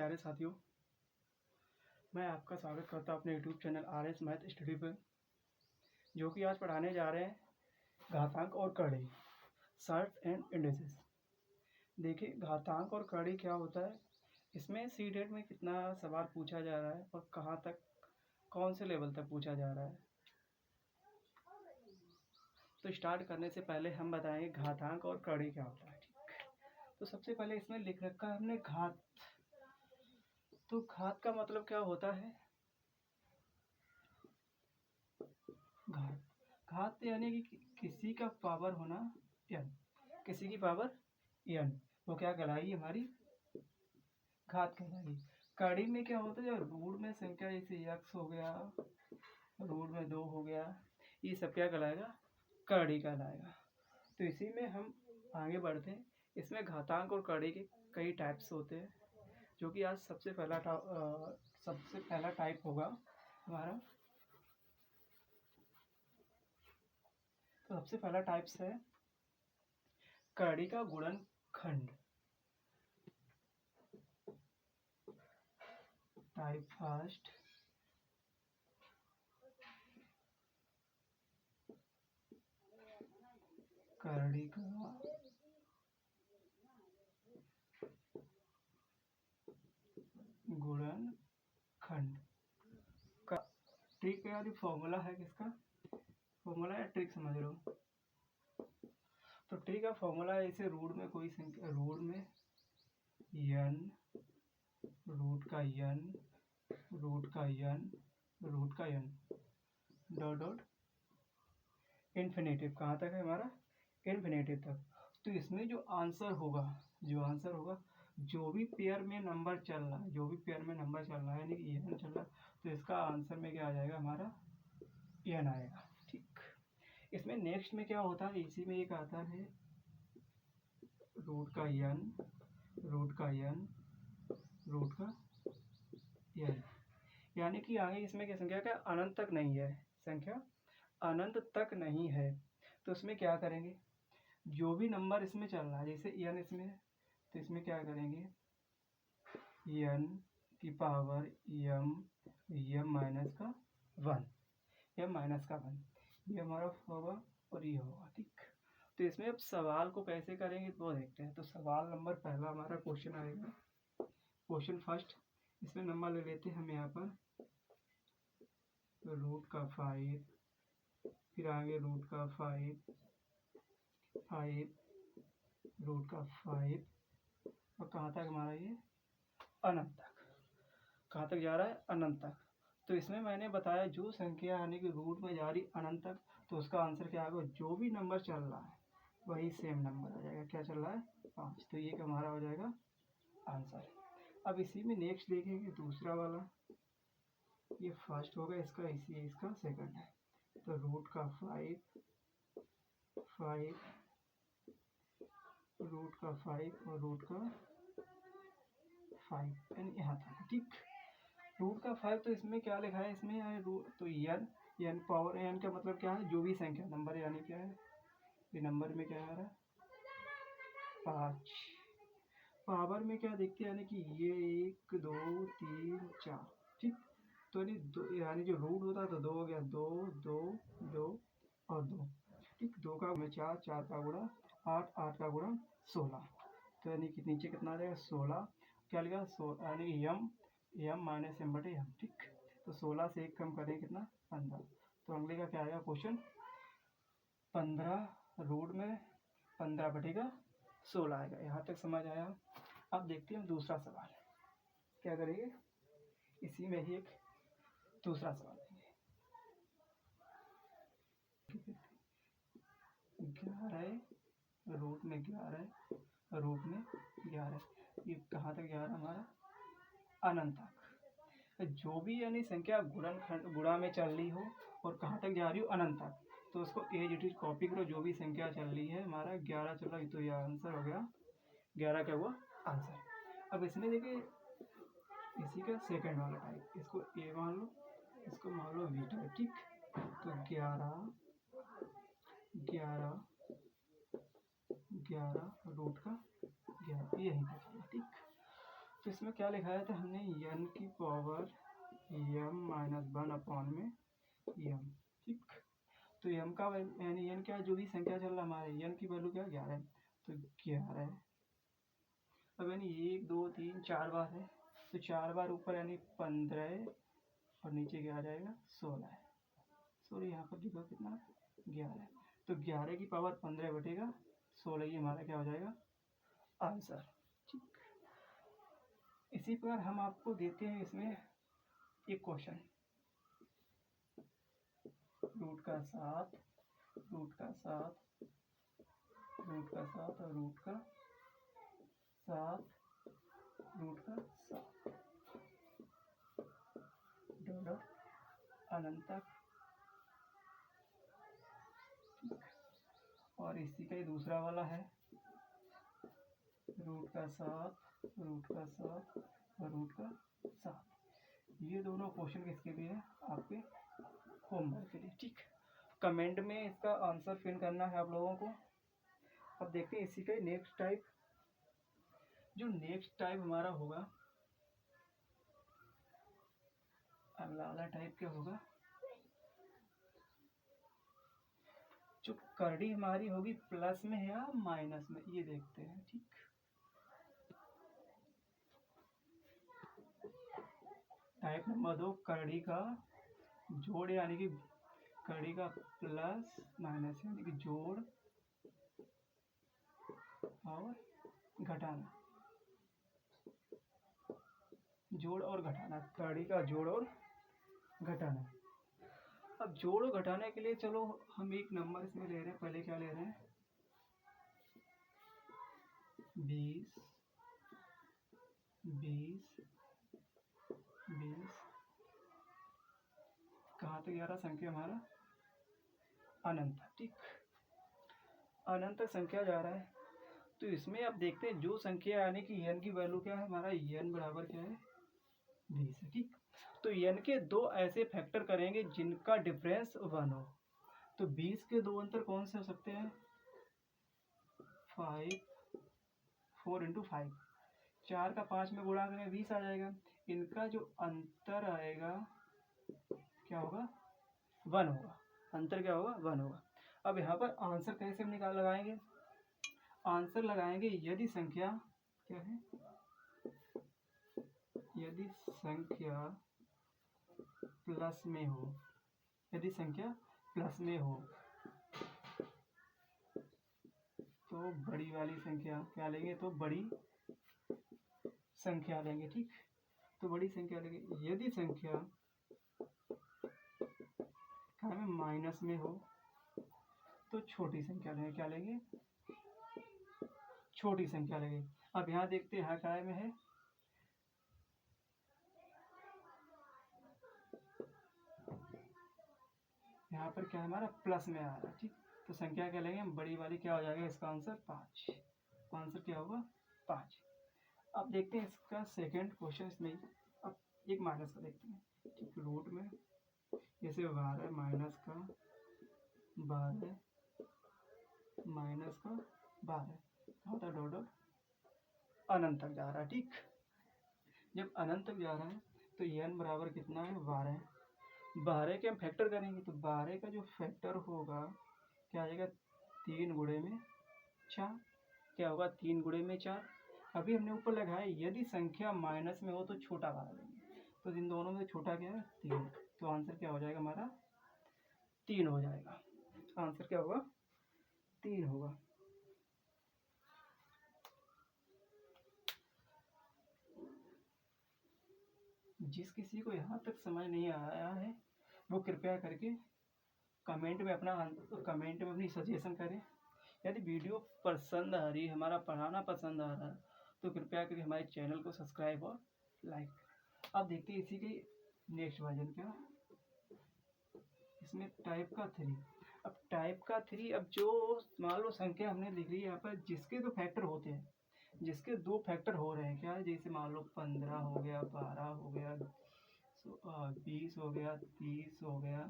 प्यारे साथियों, मैं आपका स्वागत करता हूं अपने YouTube channel RS math study पे, जो कि आज पढ़ाने जा रहे हैं घातांक और कड़ी, सर्ट्स एंड इंडिसेस। देखिए, घातांक और कड़ी क्या होता है, इसमें सीटेट में कितना सवाल पूछा जा रहा है और कहाँ तक, कौन से लेवल तक पूछा जा रहा है। तो स्टार्ट करने से पहले हम बताएंगे घातांक और कड़ी क्या होता है। ठीक, तो सबसे पहले इसमें लिख रखा है हमने घात। तो घात का मतलब क्या होता है? घात यानी कि किसी का पावर होना n, किसी की पावर n, वो क्या कहलाएगी? हमारी घात कहलाएगी। कड़ी में क्या होता है? जब रूट में संख्या जैसे x हो गया, रूट में 2 हो गया, ये सब क्या कहलाएगा? कड़ी कहलाएगा। तो इसी में हम आगे बढ़ते हैं। इसमें घातांक और कड़ी के कई टाइप्स होते हैं, जो कि आज सबसे पहला टाइप होगा हमारा। तो सबसे पहला टाइप्स है कड़ी का गुणनखंड। टाइप फर्स्ट, कड़ी का गुणनखंड का ट्रिक है, यानी फॉर्मूला है। किसका फॉर्मूला या ट्रिक समझ लो। तो ट्रिक का फॉर्मूला है, इसे रूट में कोई संख्या, रूट में n, रूट का n, रूट का n, रूट का n, डॉट डॉट इन्फिनेटिव। कहाँ तक है हमारा? इन्फिनेटिव तक। तो इसमें जो आंसर होगा, जो भी पेयर में नंबर चल रहा है, यानी कि n चल रहा है, तो इसका आंसर में क्या आ जाएगा? हमारा n आएगा। ठीक, इसमें नेक्स्ट में क्या होता है? इसी में एक आता है रूट का n, रूट का n, रूट का n, यानी कि आगे इसमें क्या संख्या का अनंत तक नहीं है, संख्या अनंत तक नहीं है। तो इसमें क्या करेंगे? जो भी नंबर इसमें चल रहा है, जैसे n इसमें है, तो इसमें क्या करेंगे? n की पावर m माइनस का 1, ये हमारा होगा और ये होगा। ठीक, तो इसमें अब सवाल को कैसे करेंगे वो देखते हैं। तो सवाल नंबर पहला हमारा क्वेश्चन आएगा, क्वेश्चन फर्स्ट। इसमें नंबर ले लेते हैं हम यहाँ पर रूट का 5, फिर आगे रूट का 5, रूट का 5, और कहाँ तक हमारा ये? अनंत तक। कहाँ तक जा रहा है? अनंत तक। तो इसमें मैंने बताया जो संख्या यानी कि रूट में जा रही अनंत तक, तो उसका आंसर क्या आएगा? जो भी नंबर चल रहा है वही सेम नंबर आ जाएगा। क्या चल रहा है? 5। तो ये हमारा हो जाएगा आंसर। अब इसी में नेक्स्ट देखेंगे दूसरा वाला, ये फर्स्ट होगा, इसका सेकंड है। तो रूट का 5, रूट का 5 और रूट का 5, यानी यहाँ तक। ठीक, रूट का 5, तो इसमें क्या लिखा है? इसमें रूट, तो n पावर n का मतलब क्या है? जो भी संख्या नंबर, यानी क्या है? ये नंबर में क्या आ रहा है? 5। पावर में क्या देखते हैं? यानी कि ये 1 2 3 4। ठीक, तो यानी जो रूट होता है तो 2 हो गया, 2 2 2 और 2। ठीक, 2 का गुणा 4, 4 का गुणा 8, 8 का गुणा 16। तो यानी कि नीचे कितना आ जाएगा? 16। क्या लिखा? यानी m माइनस m बटे m। ठीक, तो 16 से 1 कम करें कितना? 15। तो अगले का क्या आएगा क्वेश्चन? 15 रूट में 15 बटेगा 16 आएगा। यहाँ तक समझ आया? अब देखते हैं दूसरा सवाल क्या करेंगे। इसी में ही एक दूसरा सवाल देंगे। 11 रूट में 11, रूट में 11, ये कहाँ तक जा रहा है हमारा? अनंत तक। जो भी यानी संख्या गुणा में चल रही हो और कहाँ तक जा रही हो? अनंत तक, तो उसको एज इट इज कॉपी करो। जो भी संख्या चल रही है, हमारा 11 चल रहा है, तो यह आंसर हो गया 11 का हुआ आंसर। अब इसमें देखिए, इसी का सेकंड वाला टाइप, इसको ए मान लो, इसको मान लो बी टाइप। ठीक, तो 11 रूट का 11, यही था। ठीक, तो इसमें क्या लिखाया था हमने, n की पावर m-1 अपॉन में m, ठीक। तो m का यानी n क्या, जो भी संख्या चल रहा हमारे n की वैल्यू क्या 11 है, तो 11 है। अब यानी 1 2 3 4 बार है, तो 4 बार ऊपर यानी 15 और नीचे क्या आ जाएगा 16 है। सॉरी यहाँ पर लिखा कितना 11 है, तो 11 की पावर 15 बटेगा 16, ये हमारा क्या हो जाएगा आंसर, ठीक। इसी प्रकार हम आपको देते हैं इसमें एक क्वेश्चन, रूट का 7, रूट का 7, रूट का 7 और रूट का 7, रूट का 7 डॉलर अनंत तक, और इसी का ही दूसरा वाला है रूट का 7, रूट का 7 और रूट का 7। ये दोनों क्वेश्चन किसके लिए है, आपके होमवर्क के लिए, ठीक। कमेंट में इसका आंसर फिल करना है आप लोगों को। अब देखते हैं इसी का ही नेक्स्ट टाइप, जो नेक्स्ट टाइप हमारा होगा, अगला वाला टाइप क्या होगा, जो करड़ी हमारी होगी प्लस में है या माइनस में, ये देखते हैं, ठीक। टाइप नंबर 2, करड़ी का जोड़ यानी कि करड़ी का प्लस माइनस यानी कि जोड़ और घटाना, जोड़ और घटाना, करड़ी का जोड़ और घटाना। अब जोड़ और घटाने के लिए चलो हम एक नंबर इसमें ले रहे हैं, पहले क्या ले रहे हैं 20 20 20, कहाँ तक जा रहा संख्या हमारा अनंत, ठीक। अनंत तक संख्या जा रहा है, तो इसमें आप देखते हैं जो संख्या यानी कि n की वैल्यू क्या है हमारा, n बराबर क्या है 20 है, ठीक। तो n के दो ऐसे फैक्टर करेंगे जिनका डिफरेंस 1 हो, तो 20 के दो अंतर कौन से हो सकते हैं 5, 4 × 5, 4 का 5 में गुणा करें 20 आ जाएगा, इनका जो अंतर आएगा क्या होगा 1 होगा, अंतर क्या होगा 1 होगा। अब यहाँ पर आंसर कैसे हम लगाएंगे, आंसर लगाएंगे यदि संख्या क्या है, यदि संख्या प्लस में हो, यदि संख्या प्लस में हो तो बड़ी वाली संख्या क्या लेंगे, तो बड़ी संख्या लेंगे, ठीक। तो बड़ी संख्या लेंगे, यदि संख्या क्या में माइनस में हो तो छोटी संख्या लेंगे, क्या लेंगे छोटी संख्या लेंगे। अब यहाँ देखते हैं क्या में है, यहाँ पर क्या हमारा प्लस में आ रहा है, ठीक। तो संख्या क्या लेंगे हम बड़ी वाली, क्या हो जाएगा इसका आंसर 5, आंसर क्या होगा 5। अब देखते हैं इसका सेकंड क्वेश्चन, इसमें अब एक माइनस का देखते हैं, ठीक। रूट में जैसे 12 माइनस का 12 माइनस का 12 होता है डॉट अनंत तक जा रहा है, ठीक। जब अनंत तक जा रहा है तो n बराबर कितना है 12, 12 के हम फैक्टर करेंगे, तो 12 का जो फैक्टर होगा क्या आएगा 3 गुणे में 4, क्या होगा 3 गुणे में 4। अभी हमने ऊपर लगाया यदि संख्या माइनस में हो तो छोटा वाला लेंगे, तो इन दोनों में छोटा क्या है 3, तो आंसर क्या हो जाएगा हमारा 3 हो जाएगा, आंसर क्या होगा 3 होगा। जिस किसी को यहाँ तक समझ नहीं आया है वो कृपया करके कमेंट में अपनी सजेशन करें। यदि वीडियो पसंद आ रही, हमारा पढ़ाना पसंद आ रहा है तो कृपया करके हमारे चैनल को सब्सक्राइब और लाइक। अब देखते हैं इसी के नेक्स्ट वर्जन क्या, इसमें टाइप का 3। अब टाइप का 3, अब जो मान लो संख्या हमने लिख ली यहाँ पर जिसके दो फैक्टर होते हैं, जिसके दो फैक्टर हो रहे हैं, क्या है जैसे मान लो 15 हो गया, 12 हो गया, 20 हो गया, 30 हो गया, 30 हो गया,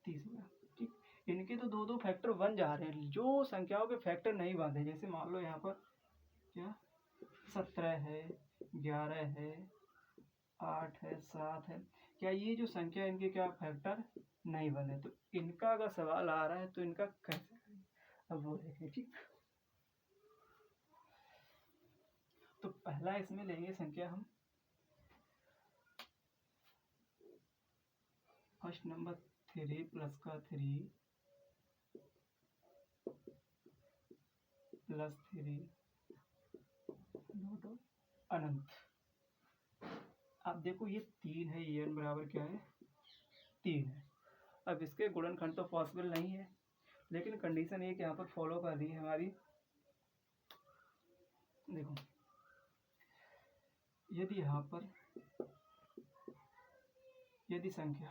ठीक। इनके तो दो दो फैक्टर बन जा रहे हैं, जो संख्याओं के फैक्टर नहीं बन रहे, जैसे मान लो यहाँ पर क्या 17 है, 11 है, 8 है, 7 है, क्या ये जो संख्या इनके क्या फैक्टर नहीं बने? तो इनका अगर सवाल आ रहा है तो इनका कैसे करेंगे, अब वो देखें। ठीक, तो पहला इसमें लेंगे संख्या हम फर्स्ट नंबर 3 प्लस का 3 प्लस 3 डॉट अनंत। अब देखो ये 3 है, ये n बराबर क्या है 3 है। अब इसके गुणनखंड तो पॉसिबल नहीं है, लेकिन कंडीशन एक यहाँ पर फॉलो कर रही है हमारी। देखो यदि यहाँ पर यदि संख्या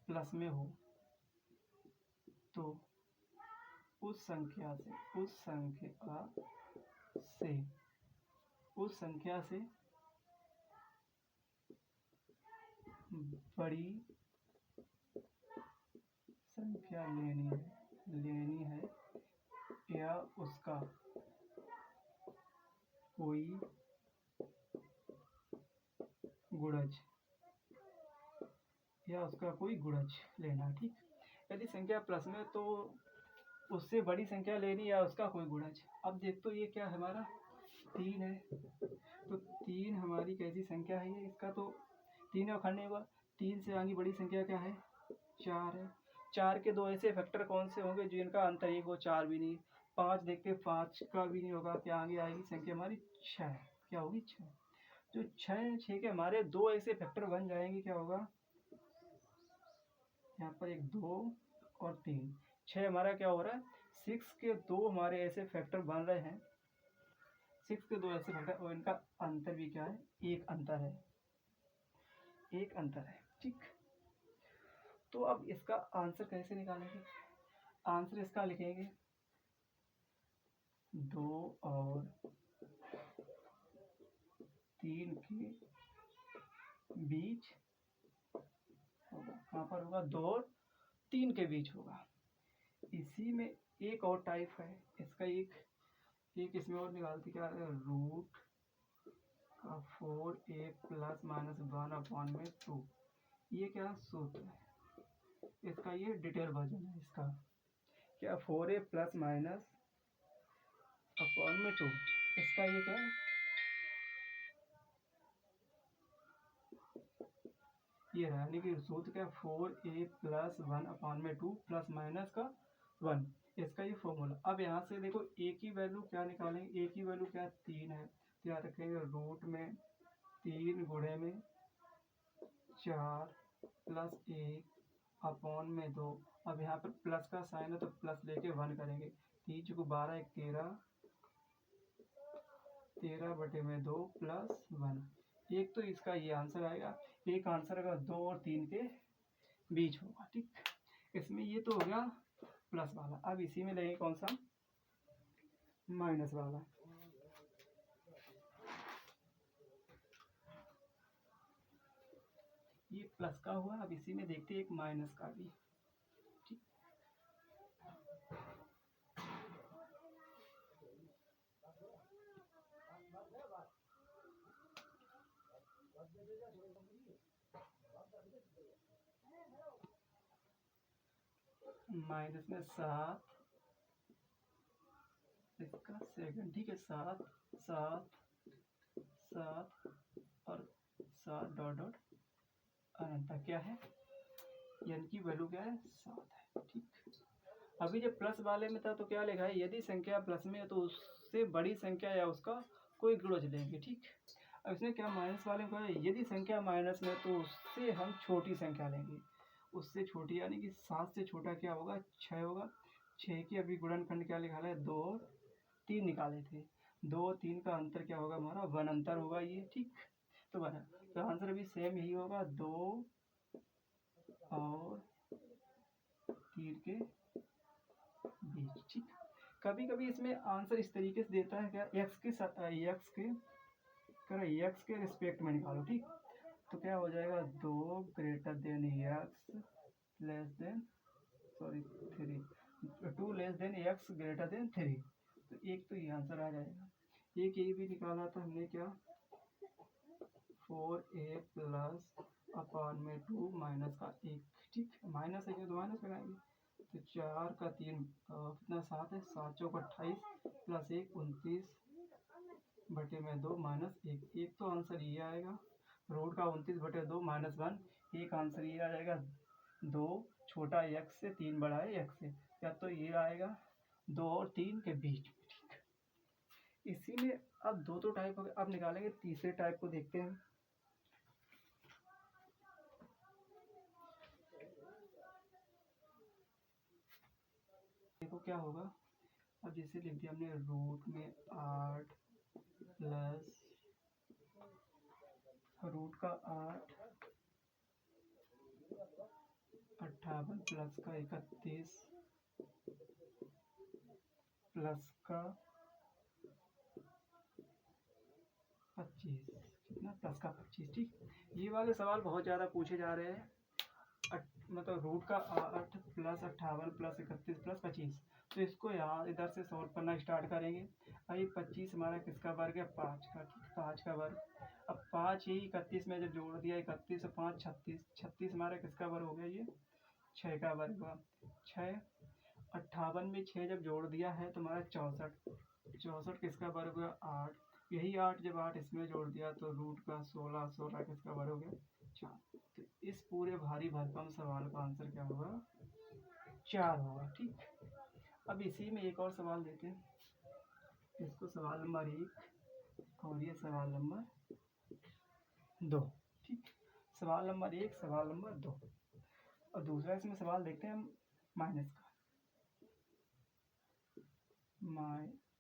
प्लस में हो तो उस संख्या से बड़ी संख्या लेनी है या उसका कोई गुणज लेना। ठीक, यदि संख्या प्लस में तो उससे बड़ी संख्या लेनी या उसका कोई गुणज। अब देख तो ये क्या है हमारा 3 है, तो 3 हमारी कैसी संख्या है, ये इसका तो 3 अखंड नहीं होगा। 3 से आगे बड़ी संख्या क्या है 4 है। 4 के दो ऐसे फैक्टर कौन से होंगे जिनका अंतर एक हो, 4 भी नहीं। 5 देखते 5 का भी नहीं होगा, क्या आगे आएगी संख्या हमारी 6, क्या होगी 6। जो 6 के हमारे दो ऐसे फैक्टर बन जाएंगे, क्या होगा यहाँ पर एक 2 और 3, 6 हमारा क्या हो रहा है 6 के दो हमारे ऐसे फैक्टर बन रहे हैं, 6 के दो ऐसे फैक्टर, और इनका अंतर भी क्या है एक अंतर है। ठीक, तो अब इसका आंसर कैसे निकालेंगे? आंसर इसका लिखेंगे 2 और 3 के बीच होगा। कहाँ पर होगा 2 और 3 के बीच होगा। इसी में एक और टाइप है इसका, एक इसमें और निकालते क्या है रूट का 4a प्लस माइनस 1/2। ये क्या सूत्र है इसका, ये डिटेल वर्जन है इसका, क्या 4a प्लस माइनस अपॉन में 2। इसका ये क्या है, ये रहा, यानी कि सूत्र क्या 4a प्लस 1/2 प्लस माइनस का 1, इसका ये फॉर्मूला। अब यहाँ से देखो a की वैल्यू क्या निकालेंगे, a की वैल्यू क्या 3 है, तो याद रखेंगे रूट में 3 गुणे में 4 प्लस 1 अपॉन में 2। अब यहाँ पर प्लस का साइन है तो प्लस लेके 1 करेंगे। 3 को 12 13/2 प्लस 1। एक तो इसका ये आंसर आएगा, एक आंसर अगर 2 और 3 के बीच होगा। ठीक, इसमें ये तो हो गया प्लस वाला। अब इसी में लेंगे कौन सा माइनस वाला। ये प्लस का हुआ, अब इसी में देखते हैं एक माइनस का भी। ठीक, माइनस में 7 इसका सेकंड। ठीक है, 7 7 7 और 7 डॉट डॉट अनंत क्या है, n की वैल्यू क्या है 7 है। ठीक, अभी जब प्लस वाले में था तो क्या लिखा है, यदि संख्या प्लस में है तो उससे बड़ी संख्या या उसका कोई गुणज लेंगे। ठीक, अब इसमें क्या माइनस वाले में है, यदि संख्या माइनस में तो उससे हम छोटी संख्या लेंगे, उससे छोटी, यानी कि 7 से छोटा क्या होगा 6 होगा। 6 की अभी गुणनखंड क्या निकाला है 2 और 3 निकाले थे, 2 और 3 का अंतर क्या होगा हमारा 1 अंतर होगा ये। ठीक, तो बना तो आंसर भी सेम यही होगा 2 और 3 के बीच। ठीक, कभी कभी इसमें आंसर इस तरीके से देता है क्या एक्स के रिस्पेक्ट में निकालो। ठीक, तो क्या हो जाएगा 2 greater than x less than 3, 2 <3, तो एक तो ये आंसर आ जाएगा। एक ये भी निकाला था हमने क्या, 4a प्लस अपान में 2 माइनस का 1, ठीक, माइनस है तो माइनस लगाएंगे, तो 4 का 3 कितना 7 है, 7 चौक 28 प्लस 1 29 बटे में 2 माइनस 1, एक तो आंसर ये आएगा। रूट का 29 बटे 2 माइनस 1, एक आंसर ये आ जाएगा। 2 छोटा x से, 3 बड़ा है x से, या तो ये आएगा 2 और 3 के बीच में, ठीक। इसी में अब दो तो टाइप हो गए, अब निकालेंगे तीसरे टाइप को, देखते हैं। देखो क्या होगा, अब जैसे लिख दिया हमने रूट में 8 प्लस रूट का 8 58 प्लस का 31 प्लस का 25, कितना प्लस का 25, ठीक। ये वाले सवाल बहुत ज़्यादा पूछे जा रहे हैं। मतलब रूट का 8 प्लस 58 प्लस 31 प्लस 25, तो इसको यहाँ इधर से सॉल्व करना स्टार्ट करेंगे। भाई 25 हमारा किसका वर्ग है, 5 का, ठीक, 5 का वर्ग। अब 5 ही 31 में जब जोड़ दिया, 31 और 5 36, 36 हमारा किसका वर्ग हो गया, ये 6 का वर्ग हुआ। 6 58 में 6 जब जोड़ दिया है तो हमारा 64, 64 किसका वर्ग हुआ, 8, यही 8 जब 8 इसमें जोड़ दिया तो रूट का 16, 16 किसका वर्ग हो गया, 4। तो इस पूरे भारी भरकम सवाल का आंसर क्या होगा, 4 होगा, ठीक। अब इसी में एक और सवाल देते हैं, इसको सवाल नंबर 1 और ये सवाल नंबर 2, ठीक। सवाल नंबर 1, सवाल नंबर 2, और दूसरा इसमें सवाल देखते हैं हम माइनस का।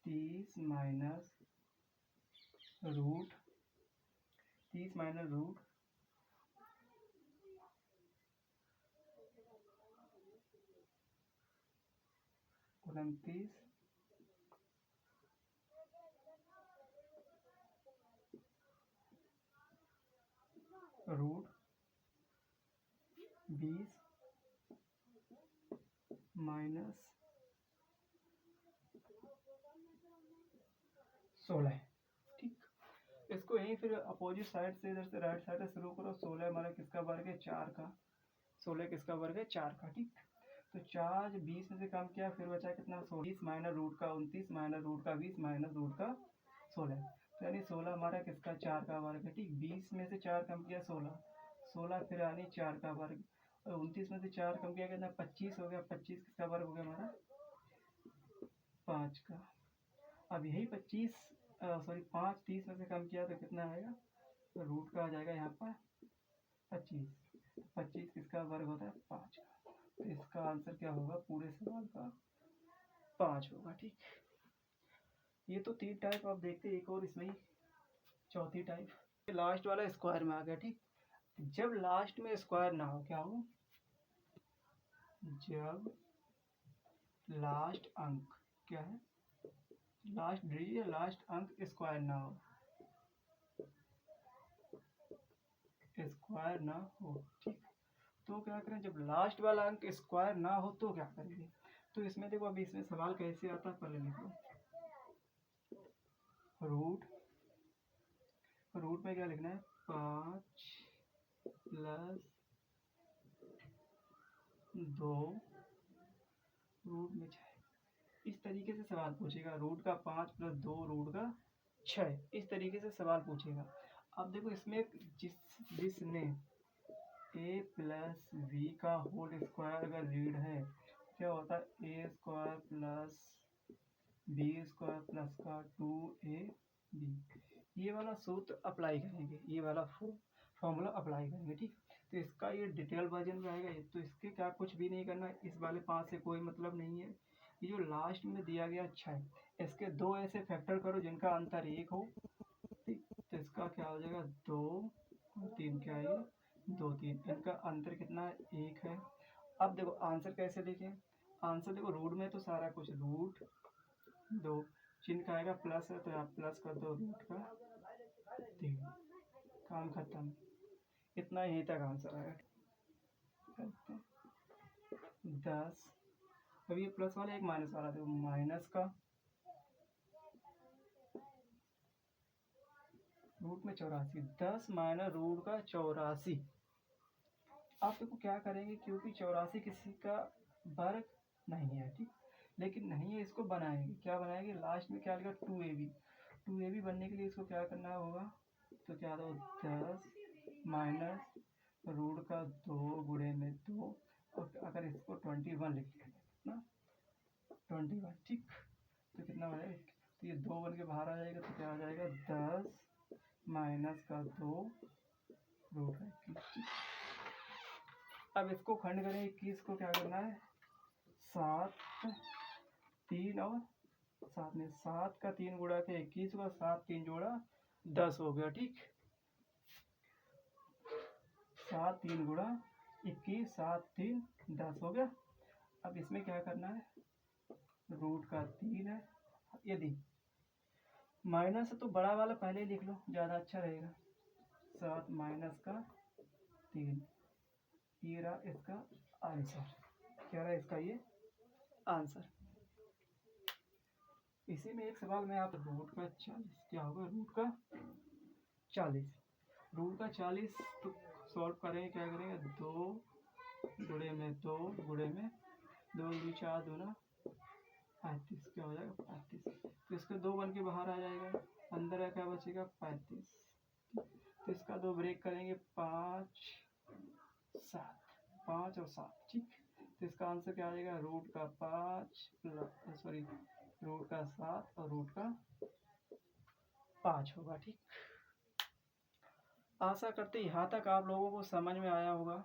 30 minus root 30 minus root 29 root 20 minus 16, ठीक। इसको यहीं फिर अपोजिट साइड से, इधर से राइट साइड से शुरू करो। 16 हमारा किसका वर्ग है, 4 का। 16 किसका वर्ग है, 4 का, ठीक। तो 4 जब 20 में से कम किया, फिर बचा कितना, 20 माइनस रूट का 29 माइनस रूट का 20 माइनस रूट का 16, तो यानी 16 हमारा किसका, 4 का वर्ग है, ठीक। 20 में से 4 कम किया 16, 16 फिर यानी 4 का वर्ग, और 29 में से 4 कम किया कितना, 25 हो गया, 25 किसका वर्ग हो गया हमारा, 5 का। अब यही 5 30 में से कम किया तो कितना आएगा, तो रूट का आ जाएगा यहाँ पर 25, 25 किसका वर्ग होता है, 5 का। तो इसका आंसर क्या होगा पूरे सवाल का, 5 होगा, ठीक। ये तो 3 टाइप आप देखते, एक और इसमें ही चौथी टाइप, लास्ट वाला स्क्वायर में आ गया, ठीक। जब लास्ट में स्क्वायर ना हो, क्या हो, जब लास्ट अंक क्या है, लास्ट डिजिट या लास्ट अंक स्क्वायर ना हो, स्क्वायर ना हो, ठीक। तो क्या करें, जब लास्ट वाला अंक स्क्वायर ना हो तो क्या करेंगे, तो इसमें देखो अभी इसमें सवाल कैसे आता है, पहले लिखो। रूट में क्या लिखना है, 5 प्लस 2 रूट में 6, इस तरीके से सवाल पूछेगा। रूट का 5 प्लस 2 रूट का 6, इस तरीके से सवाल पूछेगा। अब देखो इसमें जिसने a प्लस वी का होल स्क्वायर अगर रीड है, क्या होता है, a square plus b square plus का 2ab, ये वाला सूत्र अप्लाई करेंगे, ये वाला फॉर्मूला अप्लाई करेंगे, ठीक। तो इसका ये डिटेल वर्जन में आएगा, तो इसके क्या कुछ भी नहीं करना, इस वाले 5 से कोई मतलब नहीं है। ये जो लास्ट में दिया गया 6, इसके 2 ऐसे फैक्टर करो जिनका अंतर 1 हो, ठीक। तो इसका क्या हो जाएगा, 2 और 3 क्या है, 2 3, इनका अंतर कितना है, 1 है। अब देखो आंसर कैसे लिखें, आंसर देखो रूट में तो सारा कुछ रूट 2, चिन्ह का आएगा प्लस है तो आप प्लस कर दो रूट का 3, काम खत्म। इतना यहीं तक आंसर आएगा। 10 अब ये प्लस वाला एक माइनस वाला, तो माइनस का रूट में 84, 10 माइनस रूट का 84। आप देखो क्या करेंगे, क्योंकि 84 किसी का वर्ग नहीं है, ठीक, लेकिन नहीं है, इसको बनाएंगे, क्या बनाएंगे, लास्ट में क्या लिखा 2ab। 2ab बनने के लिए इसको क्या करना होगा, तो क्या दो 10 माइनस रूट का 2 गुणे में 2, और अगर इसको 21 लिख लेंगे ना 21, ठीक, तो कितना हो जाएगा, तो ये 2 बन के बाहर आ जाएगा, तो क्या आ जाएगा 10 माइनस का 2 रूट का 21। अब इसको खंड करें, 21 को क्या करना है, 7 3 और 7 में 7 का 3 गुणा के 21 हुआ, 7 3 जोड़ा 10 हो गया, ठीक, 7 3 गुणा 21, 7 3 10 हो गया। अब इसमें क्या करना है, रूट का 3 है, यदि माइनस है तो बड़ा वाला पहले लिख लो, ज़्यादा अच्छा रहेगा, 7 माइनस का 3, ये रहा इसका आंसर, क्या रहा इसका ये आंसर। इसी में एक सवाल में आप रूट का 40 क्या होगा, रूट का 40, रूट का 40 तो सॉल्व करेंगे, क्या करेंगे 2 गुणे में 2 गुणे में 2 2 4 दूना 35, क्या हो जाएगा 35, तो इसका 2 बन के बाहर आ जाएगा, अंदर क्या बचेगा 35, तो इसका 2 ब्रेक करेंगे 5 7, 5 और 7, ठीक, तो इसका आंसर क्या आ जाएगा, रूट का 5 सॉरी रूट का 7 और रूट का 5 होगा, ठीक। आशा करते यहाँ तक आप लोगों को समझ में आया होगा,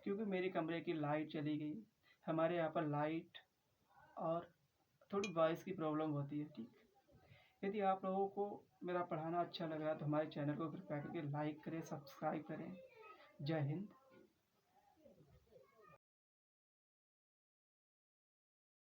क्योंकि मेरे कमरे की लाइट चली गई, हमारे यहाँ पर लाइट और थोड़ी वॉइस की प्रॉब्लम होती है, ठीक। यदि आप लोगों को मेरा पढ़ाना अच्छा लग रहा है तो हमारे चैनल को कृपया करके लाइक करें, सब्सक्राइब करें। जय हिंद।